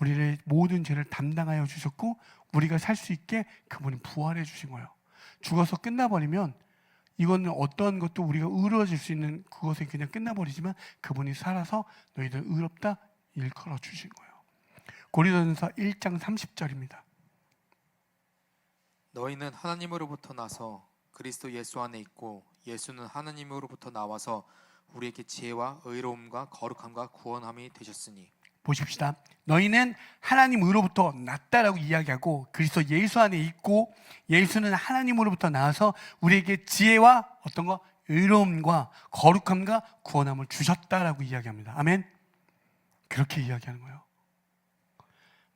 우리의 모든 죄를 담당하여 주셨고 우리가 살 수 있게 그분이 부활해 주신 거예요. 죽어서 끝나버리면 이거는 어떠한 것도 우리가 의로워질 수 있는 그것에 그냥 끝나버리지만 그분이 살아서 너희들 의롭다 일컬어 주신 거예요. 고린도전서 1장 30절입니다. 너희는 하나님으로부터 나서 그리스도 예수 안에 있고 예수는 하나님으로부터 나와서 우리에게 지혜와 의로움과 거룩함과 구원함이 되셨으니. 보십시다. 너희는 하나님으로부터 났다라고 이야기하고 그리스도 예수 안에 있고 예수는 하나님으로부터 나와서 우리에게 지혜와 어떤 거? 의로움과 거룩함과 구원함을 주셨다라고 이야기합니다. 아멘. 그렇게 이야기하는 거예요.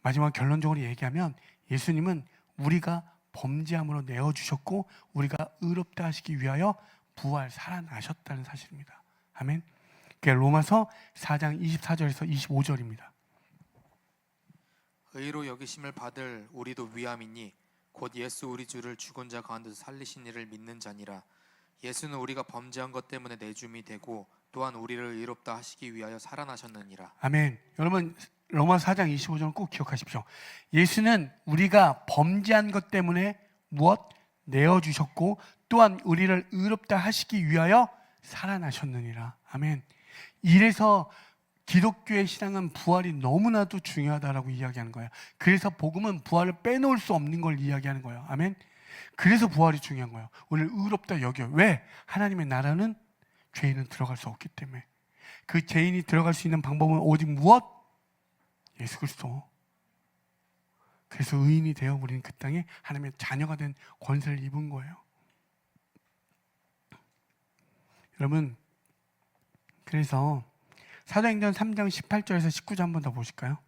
마지막 결론적으로 얘기하면 예수님은 우리가 범죄함으로 내어주셨고 우리가 의롭다 하시기 위하여 부활 살아나셨다는 사실입니다. 아멘. 그게 로마서 4장 24절에서 25절입니다. 의로 여기심을 받을 우리도 위함이니 곧 예수 우리 주를 죽은 자 가운데서 살리신 이를 믿는 자니라. 예수는 우리가 범죄한 것 때문에 내줌이 되고 또한 우리를 의롭다 하시기 위하여 살아나셨느니라. 아멘. 여러분 로마 4장 25절은 꼭 기억하십시오. 예수는 우리가 범죄한 것 때문에 무엇? 내어주셨고 또한 우리를 의롭다 하시기 위하여 살아나셨느니라. 아멘. 이래서 기독교의 신앙은 부활이 너무나도 중요하다라고 이야기하는 거예요. 그래서 복음은 부활을 빼놓을 수 없는 걸 이야기하는 거예요. 아멘. 그래서 부활이 중요한 거예요. 오늘 의롭다 여겨. 왜? 하나님의 나라는 죄인은 들어갈 수 없기 때문에. 그 죄인이 들어갈 수 있는 방법은 오직 무엇? 예수 그리스도. 그래서 의인이 되어 우리는 그 땅에 하나님의 자녀가 된 권세를 입은 거예요. 여러분 그래서 사도행전 3장 18절에서 19절 한 번 더 보실까요?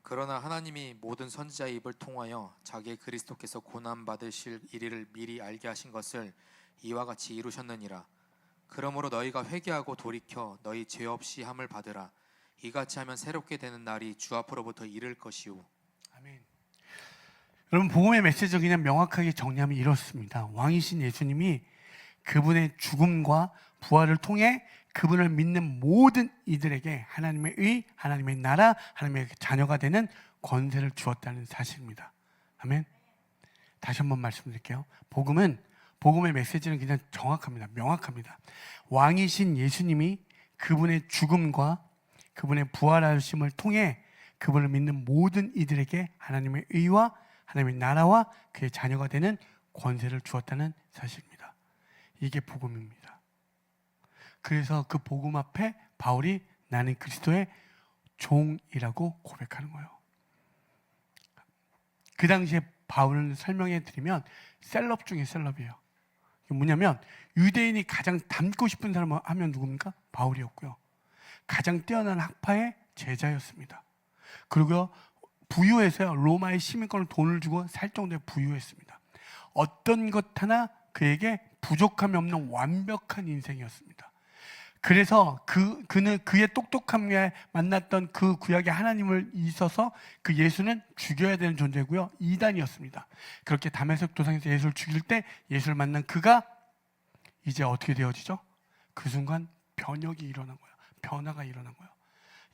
그러나 하나님이 모든 선지자의 입을 통하여 자기의 그리스도께서 고난 받으실 일을 미리 알게 하신 것을 이와 같이 이루셨느니라. 그러므로 너희가 회개하고 돌이켜 너희 죄 없이 함을 받으라. 이같이 하면 새롭게 되는 날이 주 앞으로부터 이를 것이오. 아멘. 여러분 복음의 메시지를 그냥 명확하게 정리하면 이렇습니다. 왕이신 예수님이 그분의 죽음과 부활을 통해 그분을 믿는 모든 이들에게 하나님의 의, 하나님의 나라, 하나님의 자녀가 되는 권세를 주었다는 사실입니다. 아멘. 다시 한번 말씀드릴게요. 복음의 메시지는 그냥 정확합니다. 명확합니다. 왕이신 예수님이 그분의 죽음과 그분의 부활하심을 통해 그분을 믿는 모든 이들에게 하나님의 의와 하나님의 나라와 그의 자녀가 되는 권세를 주었다는 사실입니다. 이게 복음입니다. 그래서 그 복음 앞에 바울이 나는 그리스도의 종이라고 고백하는 거예요. 그 당시에 바울을 설명해 드리면 셀럽 중에 셀럽이에요. 뭐냐면 유대인이 가장 닮고 싶은 사람 하면 누굽니까? 바울이었고요. 가장 뛰어난 학파의 제자였습니다. 그리고 부유해서요. 로마의 시민권을 돈을 주고 살 정도의 부유했습니다. 어떤 것 하나 그에게 부족함이 없는 완벽한 인생이었습니다. 그래서 그는 그의 똑똑함에 만났던 그 구약의 하나님을 있어서 그 예수는 죽여야 되는 존재고요. 이단이었습니다. 그렇게 다메섹 도상에서 예수를 죽일 때 예수를 만난 그가 이제 어떻게 되어지죠? 그 순간 변혁이 일어난 거예요. 변화가 일어난 거예요.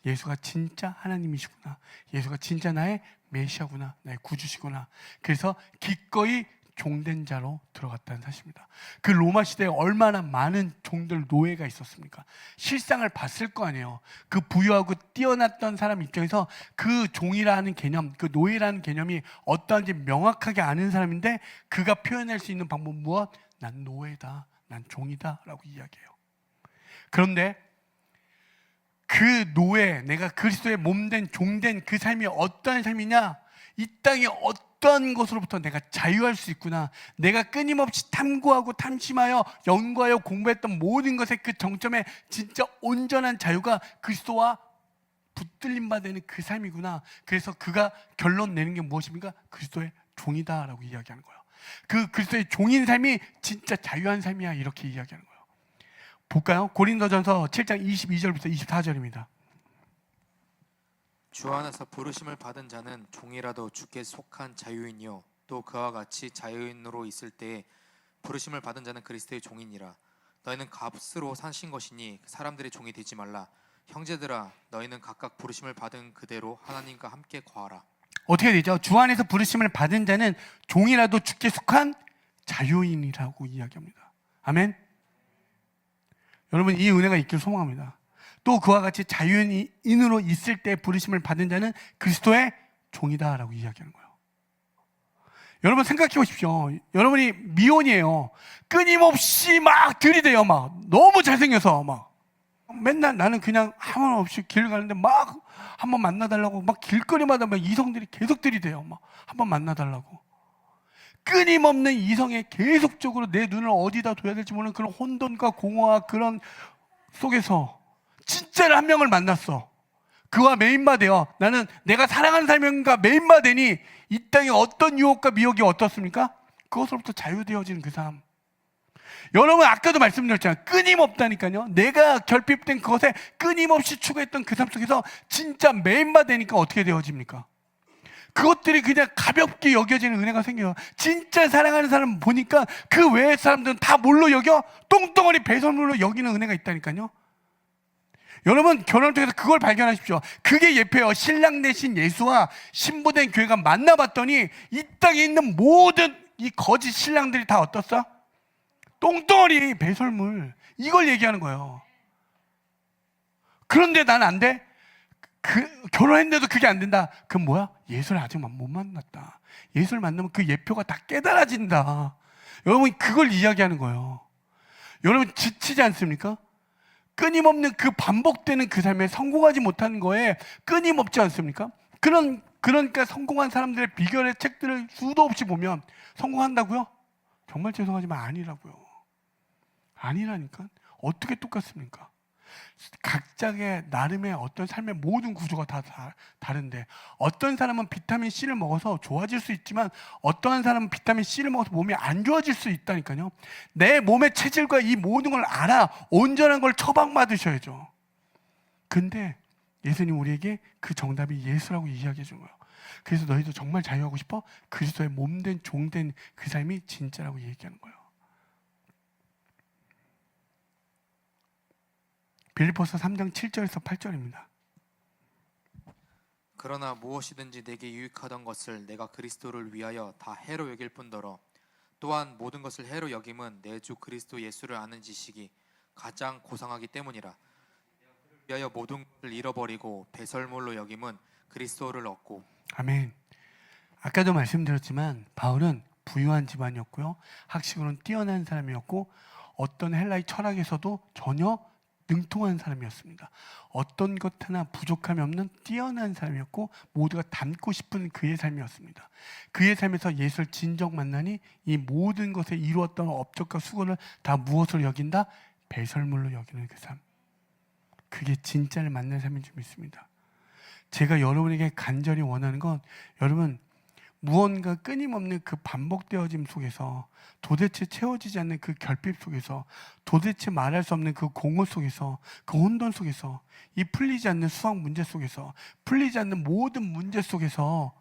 예수가 진짜 하나님이시구나. 예수가 진짜 나의 메시아구나. 나의 구주시구나. 그래서 기꺼이 종된 자로 들어갔다는 사실입니다. 그 로마 시대에 얼마나 많은 종들 노예가 있었습니까? 실상을 봤을 거 아니에요. 그 부유하고 뛰어났던 사람 입장에서 그 종이라는 개념, 그 노예라는 개념이 어떠한지 명확하게 아는 사람인데 그가 표현할 수 있는 방법은 무엇? 난 노예다, 난 종이다 라고 이야기해요. 그런데 그 노예, 내가 그리스도의 몸된 종된 그 삶이 어떠한 삶이냐? 이 땅에 어떤 것으로부터 내가 자유할 수 있구나. 내가 끊임없이 탐구하고 탐심하여 연구하여 공부했던 모든 것의 그 정점에 진짜 온전한 자유가 그리스도와 붙들림 받는 그 삶이구나. 그래서 그가 결론 내는 게 무엇입니까? 그리스도의 종이다라고 이야기하는 거예요. 그 그리스도의 종인 삶이 진짜 자유한 삶이야 이렇게 이야기하는 거예요. 볼까요? 고린도전서 7장 22절부터 24절입니다. 주 안에서 부르심을 받은 자는 종이라도 주께 속한 자유인이요 또 그와 같이 자유인으로 있을 때에 부르심을 받은 자는 그리스도의 종이니라. 너희는 값으로 사신 것이니 사람들의 종이 되지 말라. 형제들아, 너희는 각각 부르심을 받은 그대로 하나님과 함께 거하라. 어떻게 되죠? 주 안에서 부르심을 받은 자는 종이라도 주께 속한 자유인이라고 이야기합니다. 아멘. 여러분, 이 은혜가 있길 소망합니다. 또 그와 같이 자유인으로 있을 때 부르심을 받은 자는 그리스도의 종이다라고 이야기하는 거예요. 여러분 생각해 보십시오. 여러분이 미혼이에요. 끊임없이 막 들이대요. 막 너무 잘생겨서 막 맨날 나는 그냥 아무 없이 길 가는데 막 한번 만나달라고 막 길거리마다 막 이성들이 계속 들이대요. 막 한번 만나달라고. 끊임없는 이성에 계속적으로 내 눈을 어디다 둬야 될지 모르는 그런 혼돈과 공허와 그런 속에서 진짜로 한 명을 만났어. 그와 매인바되어 나는 내가 사랑하는 사람과 매인바되니 이 땅에 어떤 유혹과 미혹이 어떻습니까? 그것으로부터 자유되어지는 그 삶. 여러분 아까도 말씀드렸잖아요. 끊임없다니까요. 내가 결핍된 그것에 끊임없이 추구했던 그 삶 속에서 진짜 매인바되니까 어떻게 되어집니까? 그것들이 그냥 가볍게 여겨지는 은혜가 생겨요. 진짜 사랑하는 사람 보니까 그 외의 사람들은 다 뭘로 여겨? 똥덩어리 배설물로 여기는 은혜가 있다니까요. 여러분 결혼을 통해서 그걸 발견하십시오. 그게 예표예요. 신랑 대신 예수와 신부된 교회가 만나봤더니 이 땅에 있는 모든 이 거짓 신랑들이 다 어떻어? 똥덩어리 배설물. 이걸 얘기하는 거예요. 그런데 난 안 돼? 결혼했는데도 그게 안 된다. 그건 뭐야? 예수를 아직 못 만났다. 예수를 만나면 그 예표가 다 깨달아진다. 여러분 그걸 이야기하는 거예요. 여러분 지치지 않습니까? 끊임없는 그 반복되는 그 삶에 성공하지 못하는 거에 끊임없지 않습니까? 그러니까 성공한 사람들의 비결의 책들을 수도 없이 보면 성공한다고요? 정말 죄송하지만 아니라고요. 아니라니까. 어떻게 똑같습니까? 각자의 나름의 어떤 삶의 모든 구조가 다 다른데 어떤 사람은 비타민 C를 먹어서 좋아질 수 있지만 어떠한 사람은 비타민 C를 먹어서 몸이 안 좋아질 수 있다니까요. 내 몸의 체질과 이 모든 걸 알아 온전한 걸 처방받으셔야죠. 근데 예수님 우리에게 그 정답이 예수라고 이야기해 준 거예요. 그래서 너희도 정말 자유하고 싶어? 그리스도의 몸된 종된 그 삶이 진짜라고 얘기하는 거예요. 빌립보서 3장 7절에서 8절입니다. 그러나 무엇이든지 내게 유익하던 것을 내가 그리스도를 위하여 다 해로 여길 뿐더러 또한 모든 것을 해로 여김은 내 주 그리스도 예수를 아는 지식이 가장 고상하기 때문이라. 위하여 모든 것을 잃어버리고 배설물로 여김은 그리스도를 얻고. 아멘. 아까도 말씀드렸지만 바울은 부유한 집안이었고요. 학식으로는 뛰어난 사람이었고 어떤 헬라의 철학에서도 전혀 능통한 사람이었습니다. 어떤 것 하나 부족함이 없는 뛰어난 사람이었고 모두가 닮고 싶은 그의 삶이었습니다. 그의 삶에서 예수를 진정 만나니 이 모든 것에 이루었던 업적과 수고를 다 무엇으로 여긴다? 배설물로 여기는 그 삶. 그게 진짜를 만난 삶인 줄 믿습니다. 제가 여러분에게 간절히 원하는 건 여러분 무언가 끊임없는 그 반복되어짐 속에서 도대체 채워지지 않는 그 결핍 속에서 도대체 말할 수 없는 그 공허 속에서 그 혼돈 속에서 이 풀리지 않는 수학 문제 속에서 풀리지 않는 모든 문제 속에서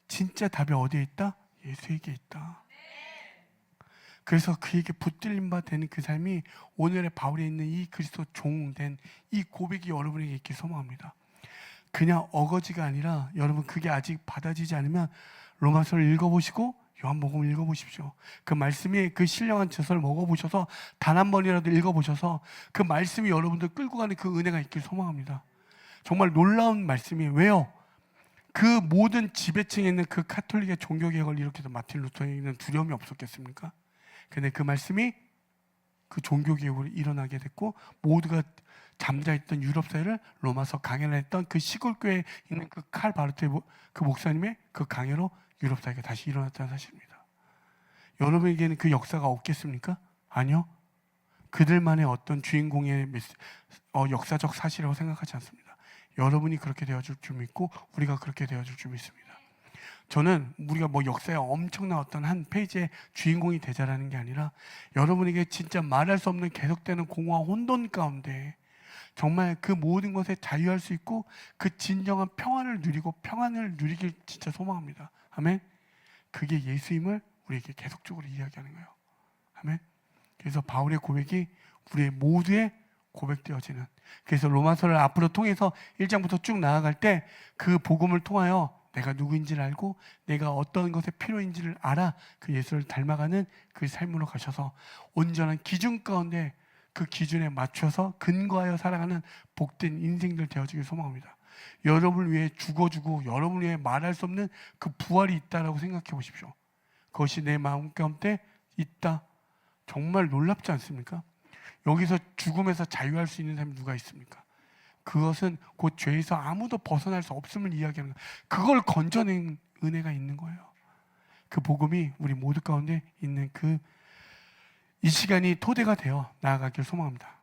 진짜 답이 어디에 있다? 예수에게 있다. 그래서 그에게 붙들림 바 되는 그 삶이 오늘의 바울에 있는 이 그리스도 종된 이 고백이 여러분에게 있길 소망합니다. 그냥 어거지가 아니라 여러분 그게 아직 받아지지 않으면 로마서를 읽어보시고 요한복음을 읽어보십시오. 그 말씀이 그 신령한 저서를 먹어보셔서 단 한 번이라도 읽어보셔서 그 말씀이 여러분들 끌고 가는 그 은혜가 있길 소망합니다. 정말 놀라운 말씀이에요. 왜요? 그 모든 지배층에 있는 그 카톨릭의 종교개혁을 일으켜서 마틴 루터에게는 두려움이 없었겠습니까? 근데 그 말씀이 그 종교개혁으로 일어나게 됐고 모두가 잠자있던 유럽 사회를 로마서 강연을 했던 그 시골교회에 있는 그 칼 바르트의 그 목사님의 그 강연으로 유럽 사회가 다시 일어났다는 사실입니다. 여러분에게는 그 역사가 없겠습니까? 아니요. 그들만의 어떤 주인공의 역사적 사실이라고 생각하지 않습니다. 여러분이 그렇게 되어줄 줄 믿고 우리가 그렇게 되어줄 줄 믿습니다. 저는 우리가 뭐 역사에 엄청난 어떤 한 페이지의 주인공이 되자라는 게 아니라 여러분에게 진짜 말할 수 없는 계속되는 공허와 혼돈 가운데 정말 그 모든 것에 자유할 수 있고 그 진정한 평안을 누리고 평안을 누리길 진짜 소망합니다. 아멘. 그게 예수임을 우리에게 계속적으로 이야기하는 거예요. 아멘. 그래서 바울의 고백이 우리의 모두의 고백되어지는, 그래서 로마서를 앞으로 통해서 1장부터 쭉 나아갈 때 그 복음을 통하여 내가 누구인지를 알고 내가 어떤 것의 필요인지를 알아 그 예수를 닮아가는 그 삶으로 가셔서 온전한 기준 가운데 그 기준에 맞춰서 근거하여 살아가는 복된 인생들 되어지길 소망합니다. 여러분을 위해 죽어주고 여러분을 위해 말할 수 없는 그 부활이 있다라고 생각해 보십시오. 그것이 내 마음 가운데 있다. 정말 놀랍지 않습니까? 여기서 죽음에서 자유할 수 있는 사람이 누가 있습니까? 그것은 곧 죄에서 아무도 벗어날 수 없음을 이야기하는 거예요. 그걸 건져낸 은혜가 있는 거예요. 그 복음이 우리 모두 가운데 있는 이 시간이 토대가 되어 나아가길 소망합니다.